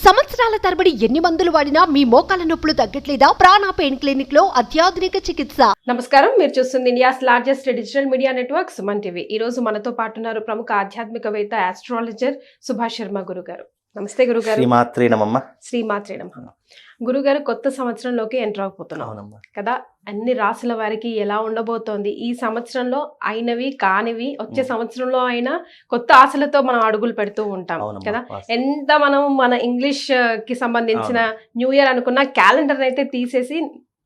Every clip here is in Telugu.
సంవత్సరాల తరబడి ఎన్ని మందులు వాడినా మీ మోకాల నొప్పులు తగ్గట్లేదా? ప్రాణ పెయిన్ క్లినిక్ లో అత్యాధునిక చికిత్స. నమస్కారం, మీరు చూస్తుంది India's largest digital media network Suman TV. ఈ రోజు మనతో పాటు ఉన్నారు ప్రముఖ ఆధ్యాత్మికవేత్త ఆస్ట్రాలజర్ సుభాష్ శర్మ గురుగారు. నమస్తే గురుగారు. శ్రీమాత్రే నమః. శ్రీమాత్రే నమః. గురుగారు, కొత్త సంవత్సరంలోకి ఎంటర్ అయిపోతున్నాం కదా. అన్ని రాశుల వారికి ఎలా ఉండబోతోంది ఈ సంవత్సరంలో? అయినవి కానివి వచ్చే సంవత్సరంలో అయినా కొత్త ఆశలతో మనం అడుగులు పెడుతూ ఉంటాం కదా. ఎంత మనం మన ఇంగ్లీష్ కి సంబంధించిన న్యూ ఇయర్ అనుకున్న క్యాలెండర్ అయితే తీసేసి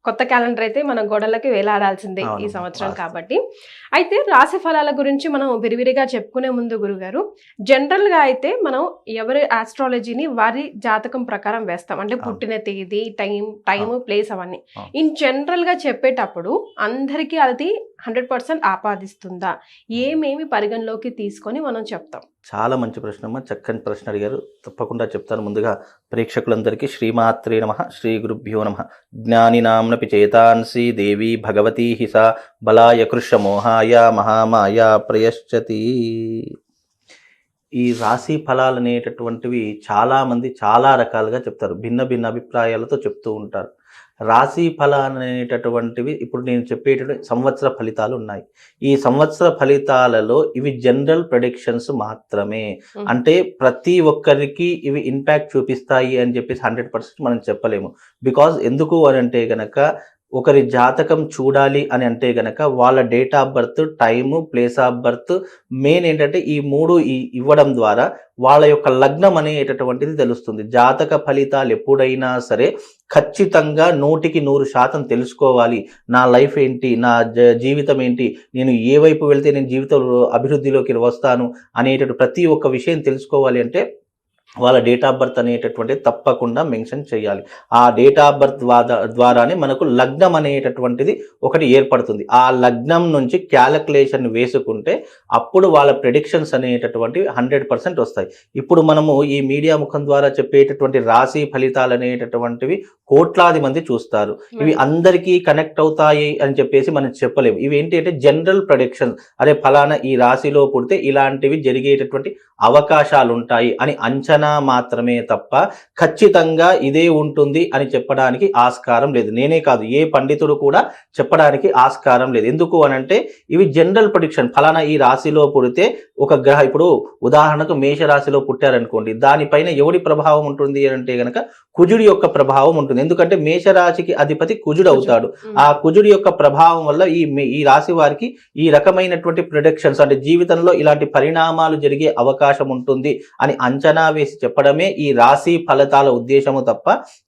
కొత్త క్యాలెండర్ అయితే మనం గోడలకి వేలాడాల్సిందే ఈ సంవత్సరం కాబట్టి. అయితే రాశి ఫలాల గురించి మనం విరివిరిగా చెప్పుకునే ముందు గురుగారు, జనరల్ గా అయితే మనం ఎవరి ఆస్ట్రాలజీని వారి జాతకం ప్రకారం వేస్తాం. అంటే పుట్టిన తేదీ, టైం, ప్లేస్ అవన్నీ ఇన్ జనరల్ గా చెప్పేటప్పుడు అందరికీ అది 100% ఆపాదిస్తుందా? ఏమేమి పరిగణలోకి తీసుకొని మనం చెప్తాం? చాలా మంచి ప్రశ్న అమ్మా, చక్కని ప్రశ్న అడిగారు. తప్పకుండా చెప్తాను. ముందుగా ప్రేక్షకులందరికీ శ్రీమాత్రే నమః, శ్రీ గురుభ్యో నమః. జ్ఞానినాంనపి చేతాంసి దేవి భగవతీ హిసా బలాయ కృష్ణమోహాయ మహామాయ ప్రయశ్చతి. ఈ రాశి ఫలాలు అనేటటువంటివి చాలామంది చాలా రకాలుగా చెప్తారు, భిన్న భిన్న అభిప్రాయాలతో చెప్తూ ఉంటారు. రాశి ఫలాలు అనేటటువంటివి ఇప్పుడు నేను చెప్పేటటువంటి సంవత్సర ఫలితాలు ఉన్నాయి. ఈ సంవత్సర ఫలితాలలో ఇవి జనరల్ ప్రెడిక్షన్స్ మాత్రమే. అంటే ప్రతి ఒక్కరికి ఇవి ఇంపాక్ట్ చూపిస్తాయి అని చెప్పేసి 100% మనం చెప్పలేము. బికాజ్ ఎందుకు అని అంటే గనక ఒకరి జాతకం చూడాలి అని అంటే గనక వాళ్ళ date of birth, time, place of birth, main ఏంటంటే ఈ మూడు ఇవ్వడం ద్వారా వాళ్ళ యొక్క లగ్నం అనేటటువంటిది తెలుస్తుంది. జాతక ఫలితాలు ఎప్పుడైనా సరే ఖచ్చితంగా 100% తెలుసుకోవాలి. నా లైఫ్ ఏంటి, నా జీవితం ఏంటి, నేను ఏ వైపు వెళ్తే నేను జీవితంలో అభివృద్ధిలోకి వస్తాను అనేటటువంటి ప్రతి ఒక్క విషయం తెలుసుకోవాలి అంటే వాళ్ళ డేట్ ఆఫ్ బర్త్ అనేటటువంటిది తప్పకుండా మెన్షన్ చేయాలి. ఆ డేట్ ఆఫ్ బర్త్ ద్వారానే మనకు లగ్నం అనేటటువంటిది ఒకటి ఏర్పడుతుంది. ఆ లగ్నం నుంచి క్యాలిక్యులేషన్ వేసుకుంటే అప్పుడు వాళ్ళ ప్రెడిక్షన్స్ అనేటటువంటివి 100% వస్తాయి. ఇప్పుడు మనము ఈ మీడియా ముఖం ద్వారా చెప్పేటటువంటి రాశి ఫలితాలు అనేటటువంటివి కోట్లాది మంది చూస్తారు. ఇవి అందరికీ కనెక్ట్ అవుతాయి అని చెప్పేసి మనం చెప్పలేము. ఇవి ఏంటి అంటే జనరల్ ప్రెడిక్షన్. అరే ఫలానా ఈ రాశిలో పుడితే ఇలాంటివి జరిగేటటువంటి అవకాశాలు ఉంటాయి అని అంచనా మాత్రమే తప్ప ఖచ్చితంగా ఇదే ఉంటుంది అని చెప్పడానికి ఆస్కారం లేదు. నేనే కాదు, ఏ పండితుడు కూడా చెప్పడానికి ఆస్కారం లేదు. ఎందుకు అనంటే ఇవి జనరల్ ప్రెడిక్షన్. ఫలానా ఈ రాశిలో పుడితే ఒక గ్రహ, ఇప్పుడు ఉదాహరణకు మేషరాశిలో పుట్టారనుకోండి, దానిపైన ఎవడి ప్రభావం ఉంటుంది అంటే గనక కుజుడి యొక్క ప్రభావం ఉంటుంది. ఎందుకంటే మేషరాశికి అధిపతి కుజుడు అవుతాడు. ఆ కుజుడి యొక్క ప్రభావం వల్ల ఈ రాశి వారికి ఈ రకమైనటువంటి ప్రిడిక్షన్స్, అంటే జీవితంలో ఇలాంటి పరిణామాలు జరిగే అవకాశం ఉంటుంది అని అంచనా వేసి చెప్పడమే ఈ రాశి ఫలితాల ఉద్దేశము తప్ప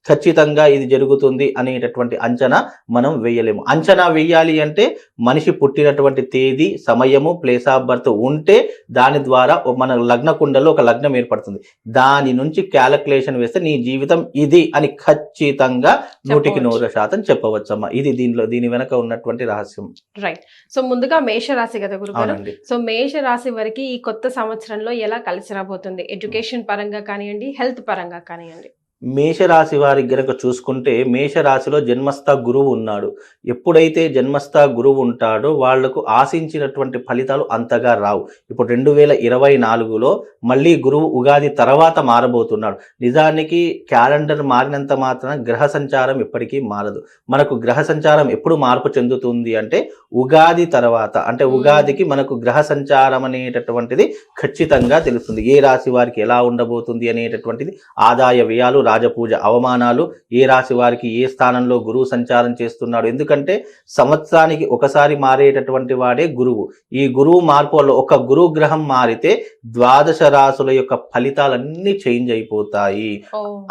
ఖచ్చితంగా ఇది జరుగుతుంది అనేటటువంటి అంచనా మనం వేయలేము. అంచనా వేయాలి అంటే మనిషి పుట్టినటువంటి తేదీ, సమయము, ప్లేస్ ఆఫ్ బర్త్ ఉంటే దాని ద్వారా మన లగ్న కుండలో ఒక లగ్నం ఏర్పడుతుంది. దాని నుంచి క్యాలిక్యులేషన్ వేస్తే నీ జీవితం ఇది అని ఖచ్చితంగా 100% చెప్పవచ్చమ్మా. ఇది దీని వెనక ఉన్నటువంటి రహస్యం. రైట్. సో ముందుగా మేషరాశి కదా గురుగారు. సో మేషరాశి వారికి ఈ కొత్త సంవత్సరంలో ఎలా కలిసి రాబోతుంది? ఎడ్యుకేషన్ పరంగా కానివ్వండి, హెల్త్ పరంగా కానివ్వండి. మేషరాశి వారికి గనక చూసుకుంటే మేషరాశిలో జన్మస్థ గురువు ఉన్నాడు. ఎప్పుడైతే జన్మస్థ గురువు ఉంటాడో వాళ్లకు ఆశించినటువంటి ఫలితాలు అంతగా రావు. ఇప్పుడు 2024లో మళ్ళీ గురువు ఉగాది తర్వాత మారబోతున్నాడు. నిజానికి క్యాలెండర్ మారినంత మాత్రాన గ్రహ సంచారం ఎప్పటికీ మారదు. మనకు గ్రహ సంచారం ఎప్పుడు మార్పు చెందుతుంది అంటే ఉగాది తర్వాత, అంటే ఉగాదికి మనకు గ్రహ సంచారం అనేటటువంటిది ఖచ్చితంగా తెలుస్తుంది. ఏ రాశి వారికి ఎలా ఉండబోతుంది అనేటటువంటిది, ఆదాయ వ్యయాలు, రాజపూజ అవమానాలు, ఏ రాశి వారికి ఏ స్థానంలో గురువు సంచారం చేస్తున్నాడు. ఎందుకంటే సంవత్సరానికి ఒకసారి మారేటటువంటి వాడే గురువు. ఈ గురువు మార్పు వల్ల ఒక గురువు గ్రహం మారితే 12 రాశుల యొక్క ఫలితాలన్నీ చేంజ్ అయిపోతాయి.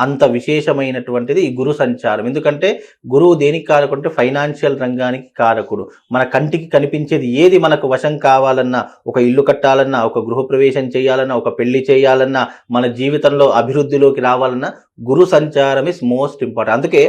అంత విశేషమైనటువంటిది ఈ గురు సంచారం. ఎందుకంటే గురువు దేనికి కారకుడు అంటే ఫైనాన్షియల్ రంగానికి కారకుడు. మన కంటికి కనిపించేది ఏది మనకు వశం కావాలన్నా, ఒక ఇల్లు కట్టాలన్నా, ఒక గృహప్రవేశం చేయాలన్నా, ఒక పెళ్లి చేయాలన్నా, మన జీవితంలో అభివృద్ధిలోకి రావాలన్నా గురు సంచారం ఇస్ మోస్ట్ ఇంపార్టెంట్. అందుకే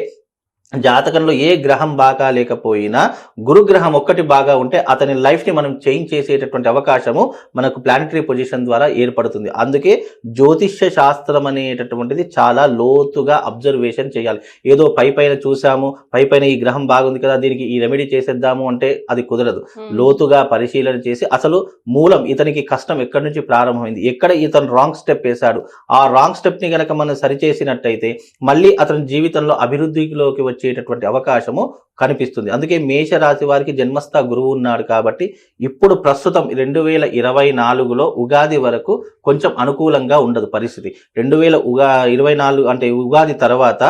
జాతకంలో ఏ గ్రహం బాగా లేకపోయినా గురుగ్రహం ఒక్కటి బాగా ఉంటే అతని లైఫ్ని మనం చేంజ్ చేసేటటువంటి అవకాశము మనకు ప్లానటరీ పొజిషన్ ద్వారా ఏర్పడుతుంది. అందుకే జ్యోతిష్య శాస్త్రం అనేటటువంటిది చాలా లోతుగా అబ్జర్వేషన్ చేయాలి. ఏదో పైన చూసాము, పైన ఈ గ్రహం బాగుంది కదా దీనికి ఈ రెమెడీ చేసేద్దాము అంటే అది కుదరదు. లోతుగా పరిశీలన చేసి అసలు మూలం ఇతనికి కష్టం ఎక్కడి నుంచి ప్రారంభమైంది, ఎక్కడ ఇతను రాంగ్ స్టెప్ వేశాడు, ఆ రాంగ్ స్టెప్ని గనక మనం సరిచేసినట్టయితే మళ్ళీ అతని జీవితంలో అభివృద్ధిలోకి వచ్చేటటువంటి అవకాశము కనిపిస్తుంది. అందుకే మేషరాశి వారికి జన్మస్థ గురువు ఉన్నాడు కాబట్టి ఇప్పుడు ప్రస్తుతం 2024లో ఉగాది వరకు కొంచెం అనుకూలంగా ఉండదు పరిస్థితి. 2024 అంటే ఉగాది తర్వాత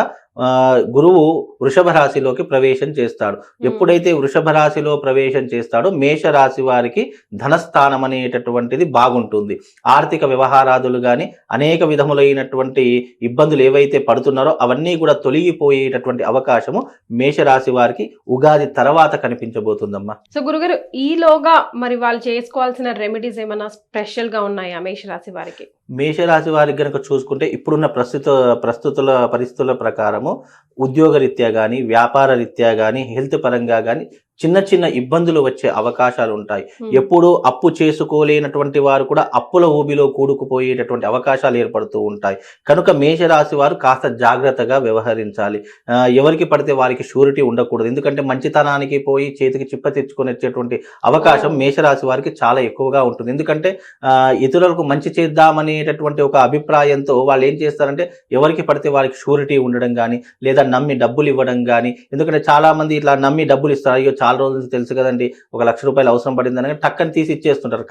గురువు వృషభ రాశిలోకి ప్రవేశం చేస్తాడు. ఎప్పుడైతే వృషభ రాశిలో ప్రవేశం చేస్తాడో మేషరాశి వారికి ధనస్థానం అనేటటువంటిది బాగుంటుంది. ఆర్థిక వ్యవహారాదులు కానీ అనేక విధములైనటువంటి ఇబ్బందులు ఏవైతే పడుతున్నారో అవన్నీ కూడా తొలగిపోయేటటువంటి అవకాశము మేషరాశి వారికి ఉగాది తర్వాత కనిపించబోతుందమ్మా. సో గురుగారు ఈలోగా మరి వాళ్ళు చేసుకోవాల్సిన రెమెడీస్ ఏమైనా స్పెషల్ గా ఉన్నాయా మేషరాశి వారికి? మేషరాశి వారికి కనుక చూసుకుంటే ఇప్పుడున్న పరిస్థితుల ప్రకారము ఉద్యోగ రీత్యా కానీ వ్యాపార రీత్యా కానీ హెల్త్ పరంగా కానీ చిన్న చిన్న ఇబ్బందులు వచ్చే అవకాశాలు ఉంటాయి. ఎప్పుడూ అప్పు చేసుకోలేనటువంటి వారు కూడా అప్పుల ఊబిలో కూడుకుపోయేటటువంటి అవకాశాలు ఏర్పడుతూ ఉంటాయి. కనుక మేషరాశి వారు కాస్త జాగ్రత్తగా వ్యవహరించాలి. ఎవరికి పడితే వారికి షూరిటీ ఉండకూడదు. ఎందుకంటే మంచితనానికి పోయి చేతికి చిప్ప తెచ్చుకొని వచ్చేటువంటి అవకాశం మేషరాశి వారికి చాలా ఎక్కువగా ఉంటుంది. ఎందుకంటే ఇతరులకు మంచి చేద్దామనేటటువంటి ఒక అభిప్రాయంతో వాళ్ళు ఏం చేస్తారంటే ఎవరికి పడితే వారికి షూరిటీ ఉండడం కానీ లేదా నమ్మి డబ్బులు ఇవ్వడం కానీ. ఎందుకంటే చాలా మంది ఇట్లా నమ్మి డబ్బులు ఇస్తారు, అయ్యో చాలా రోజుల నుంచి తెలుసు కదండి ఒక ₹1,00,000 అవసరం పడిందని టక్కని తీసి ఇచ్చేస్తుంటారు.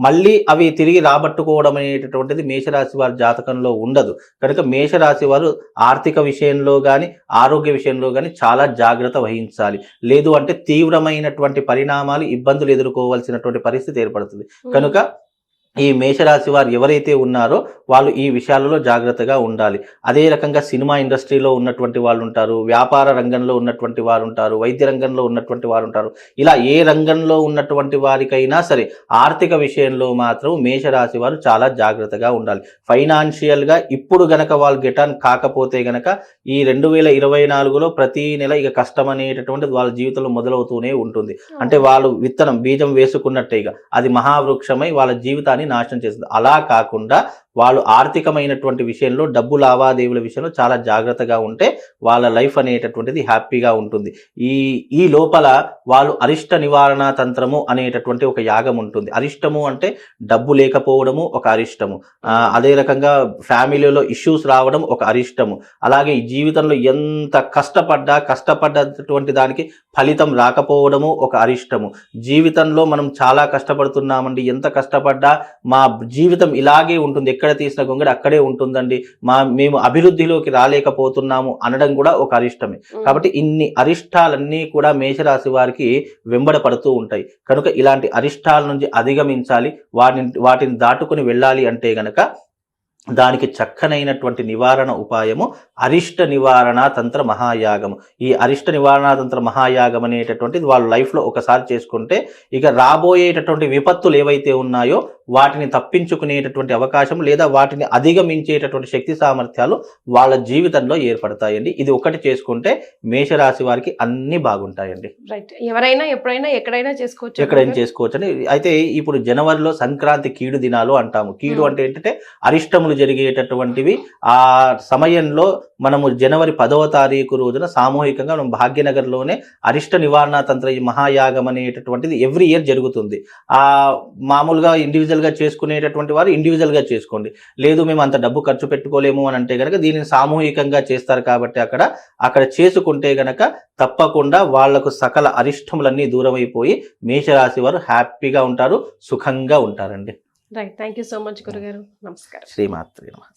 మళ్ళీ అవి తిరిగి రాబట్టుకోవడం అనేటటువంటిది మేషరాశి వారి జాతకంలో ఉండదు. కనుక మేషరాశి వారు ఆర్థిక విషయంలో కానీ ఆరోగ్య విషయంలో కానీ చాలా జాగ్రత్త వహించాలి. లేదు అంటే తీవ్రమైనటువంటి పరిణామాలు ఇబ్బందులు ఎదుర్కోవాల్సినటువంటి పరిస్థితి ఏర్పడుతుంది. కనుక ఈ మేషరాశి వారు ఎవరైతే ఉన్నారో వాళ్ళు ఈ విషయాలలో జాగ్రత్తగా ఉండాలి. అదే రకంగా సినిమా ఇండస్ట్రీలో ఉన్నటువంటి వాళ్ళు ఉంటారు, వ్యాపార రంగంలో ఉన్నటువంటి వారు ఉంటారు, వైద్య రంగంలో ఉన్నటువంటి వారు ఉంటారు. ఇలా ఏ రంగంలో ఉన్నటువంటి వారికైనా సరే ఆర్థిక విషయంలో మాత్రం మేషరాశి వారు చాలా జాగ్రత్తగా ఉండాలి. ఫైనాన్షియల్గా ఇప్పుడు గనక వాళ్ళు గెటాన్ కాకపోతే గనక ఈ 2024లో ప్రతి నెల ఇక కష్టం అనేటటువంటిది వాళ్ళ జీవితంలో మొదలవుతూనే ఉంటుంది. అంటే వాళ్ళు బీజం వేసుకున్నట్టే ఇక అది మహావృక్షమై వాళ్ళ జీవితాన్ని నాశనం చేస్తుంది. అలా కాకుండా వాళ్ళు ఆర్థికమైనటువంటి విషయంలో డబ్బు లావాదేవీల విషయంలో చాలా జాగ్రత్తగా ఉంటే వాళ్ళ లైఫ్ అనేటటువంటిది హ్యాపీగా ఉంటుంది. ఈ లోపల వాళ్ళు అరిష్ట నివారణ తంత్రము అనేటటువంటి ఒక యాగం ఉంటుంది. అరిష్టము అంటే డబ్బు లేకపోవడము ఒక అరిష్టము, అదే రకంగా ఫ్యామిలీలో ఇష్యూస్ రావడం ఒక అరిష్టము, అలాగే ఈ జీవితంలో ఎంత కష్టపడ్డటువంటి దానికి ఫలితం రాకపోవడము ఒక అరిష్టము. జీవితంలో మనం చాలా కష్టపడుతున్నామండి, ఎంత కష్టపడ్డా మా జీవితం ఇలాగే ఉంటుంది, ఎక్కడ తీసిన గొంగడి అక్కడే ఉంటుందండి, మేము అభివృద్ధిలోకి రాలేకపోతున్నాము అనడం కూడా ఒక అరిష్టమే. కాబట్టి ఇన్ని అరిష్టాలన్నీ కూడా మేషరాశి వారికి వెంబడపడుతూ ఉంటాయి. కనుక ఇలాంటి అరిష్టాల నుంచి అధిగమించాలి, వాటిని దాటుకొని వెళ్ళాలి అంటే గనక దానికి చక్కనైనటువంటి నివారణ ఉపాయము అరిష్ట నివారణ తంత్ర మహాయాగము. ఈ అరిష్ట నివారణ తంత్ర మహాయాగం అనేటటువంటిది వాళ్ళ లైఫ్లో ఒకసారి చేసుకుంటే ఇక రాబోయేటటువంటి విపత్తులు ఏవైతే ఉన్నాయో వాటిని తప్పించుకునేటటువంటి అవకాశం లేదా వాటిని అధిగమించేటటువంటి శక్తి సామర్థ్యాలు వాళ్ళ జీవితంలో ఏర్పడతాయండి. ఇది ఒకటి చేసుకుంటే మేషరాశి వారికి అన్ని బాగుంటాయండి. రైట్, ఎవరైనా ఎప్పుడైనా ఎక్కడైనా చేసుకోవచ్చు అండి. అయితే ఇప్పుడు జనవరిలో సంక్రాంతి కీడు దినాలు అంటాము. కీడు అంటే ఏంటంటే అరిష్టములు జరిగేటటువంటివి. ఆ సమయంలో మనము జనవరి 10వ తారీఖు రోజున సామూహికంగా మనం భాగ్యనగర్లోనే అరిష్ట నివారణ తంత్ర మహాయాగం అనేటటువంటిది ఎవ్రీ ఇయర్ జరుగుతుంది. మామూలుగా ఇండివిజువల్గా చేసుకునేటటువంటి వారు ఇండివిజువల్గా చేసుకోండి. లేదు మేము అంత డబ్బు ఖర్చు పెట్టుకోలేము అని అంటే కనుక దీనిని సామూహికంగా చేస్తారు కాబట్టి అక్కడ చేసుకుంటే గనక తప్పకుండా వాళ్లకు సకల అరిష్టములన్నీ దూరం అయిపోయి మేషరాశి వారు హ్యాపీగా ఉంటారు, సుఖంగా ఉంటారండి. Right, thank you so much గురుగారు. నమస్కారం. శ్రీమాత్రే నమః.